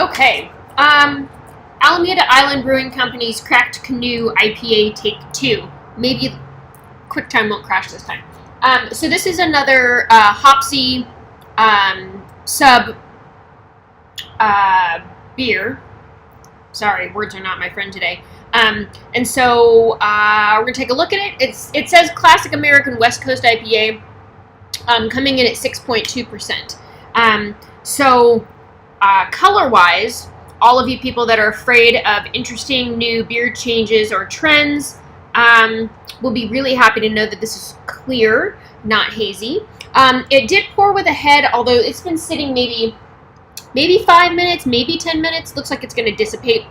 Okay. Alameda Island Brewing Company's Cracked Canoe IPA Take 2. Maybe QuickTime won't crash this time. So this is another Hopsy sub beer. Sorry, words are not my friend today. And so we're going to take a look at it. It says Classic American West Coast IPA, coming in at 6.2%. So color-wise, all of you people that are afraid of interesting new beer changes or trends will be really happy to know that this is clear, not hazy. It did pour with a head, although it's been sitting maybe 5 minutes, maybe 10 minutes. Looks like it's going to dissipate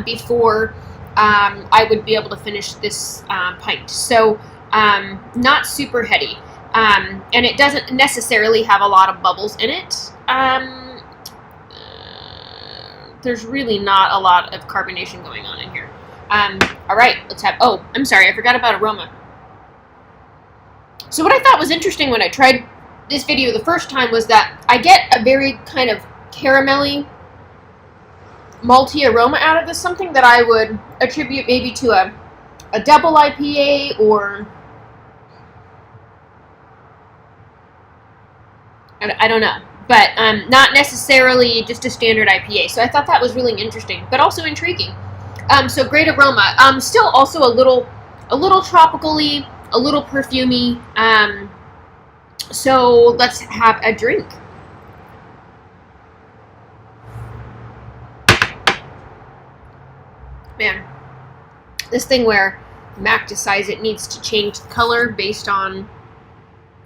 before I would be able to finish this pint. So not super heady. And it doesn't necessarily have a lot of bubbles in it. There's really not a lot of carbonation going on in here. All right, let's have, oh, I'm sorry, I forgot about aroma. So what I thought was interesting when I tried this video the first time was that I get a very kind of caramelly, malty aroma out of this, something that I would attribute maybe to a double IPA or, I don't know. But not necessarily just a standard IPA. So I thought that was really interesting, but also intriguing. So great aroma. Still also a little tropically, a little perfumey. So let's have a drink. Man, this thing where Mac decides it needs to change the color based on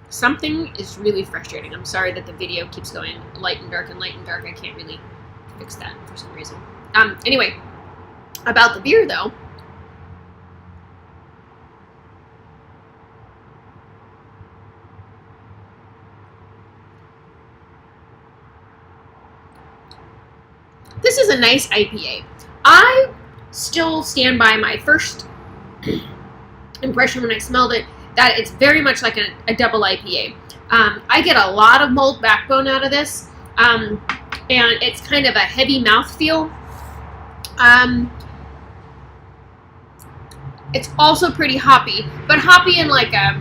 something is really frustrating. I'm sorry that the video keeps going light and dark and light and dark. I can't really fix that for some reason. Anyway, about the beer though. This is a nice IPA. I still stand by my first impression when I smelled it, that it's very much like a double IPA. I get a lot of malt backbone out of this, and it's kind of a heavy mouthfeel. It's also pretty hoppy, but hoppy in like a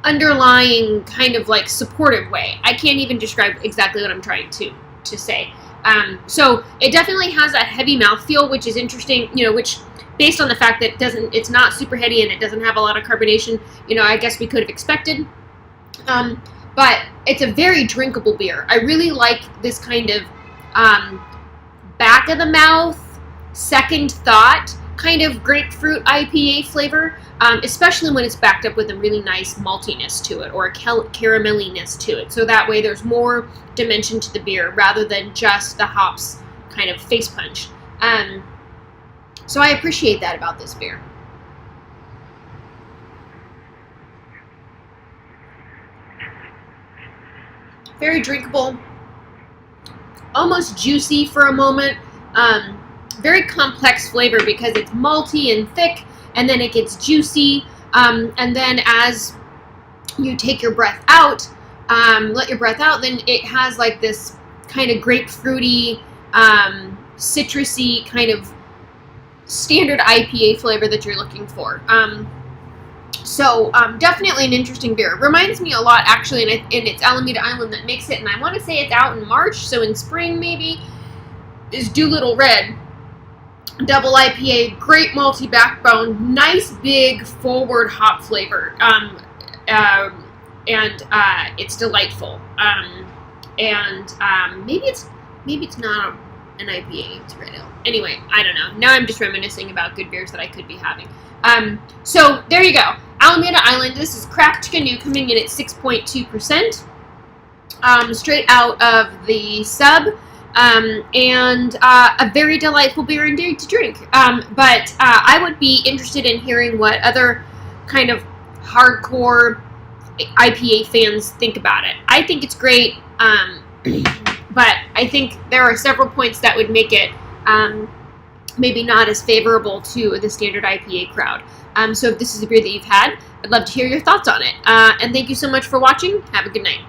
underlying kind of like supportive way. I can't even describe exactly what I'm trying to say. So it definitely has that heavy mouthfeel, which is interesting, you know, which based on the fact that it's not super heady and it doesn't have a lot of carbonation, you know, I guess we could have expected. But it's a very drinkable beer. I really like this kind of back of the mouth, second thought kind of grapefruit IPA flavor, especially when it's backed up with a really nice maltiness to it or a caramelliness to it. So that way there's more dimension to the beer rather than just the hops kind of face punch. So I appreciate that about this beer. Very drinkable, almost juicy for a moment. Very complex flavor because it's malty and thick, and then it gets juicy, and then as you take your breath out, let your breath out, then it has like this kind of grapefruity, citrusy kind of standard IPA flavor that you're looking for. So definitely an interesting beer. Reminds me a lot, actually, and it's Alameda Island that makes it, and I want to say it's out in March, so in spring maybe, is Doolittle Red. Double IPA, great malty backbone, nice big forward hop flavor, and it's delightful. Maybe it's not an IPA, it's red ale. Anyway, I don't know. Now I'm just reminiscing about good beers that I could be having. So there you go. Alameda Island. This is Cracked Canoe coming in at 6.2%. Straight out of the sub. And a very delightful beer indeed to drink. But I would be interested in hearing what other kind of hardcore IPA fans think about it. I think it's great, but I think there are several points that would make it maybe not as favorable to the standard IPA crowd. So if this is a beer that you've had, I'd love to hear your thoughts on it. And thank you so much for watching. Have a good night.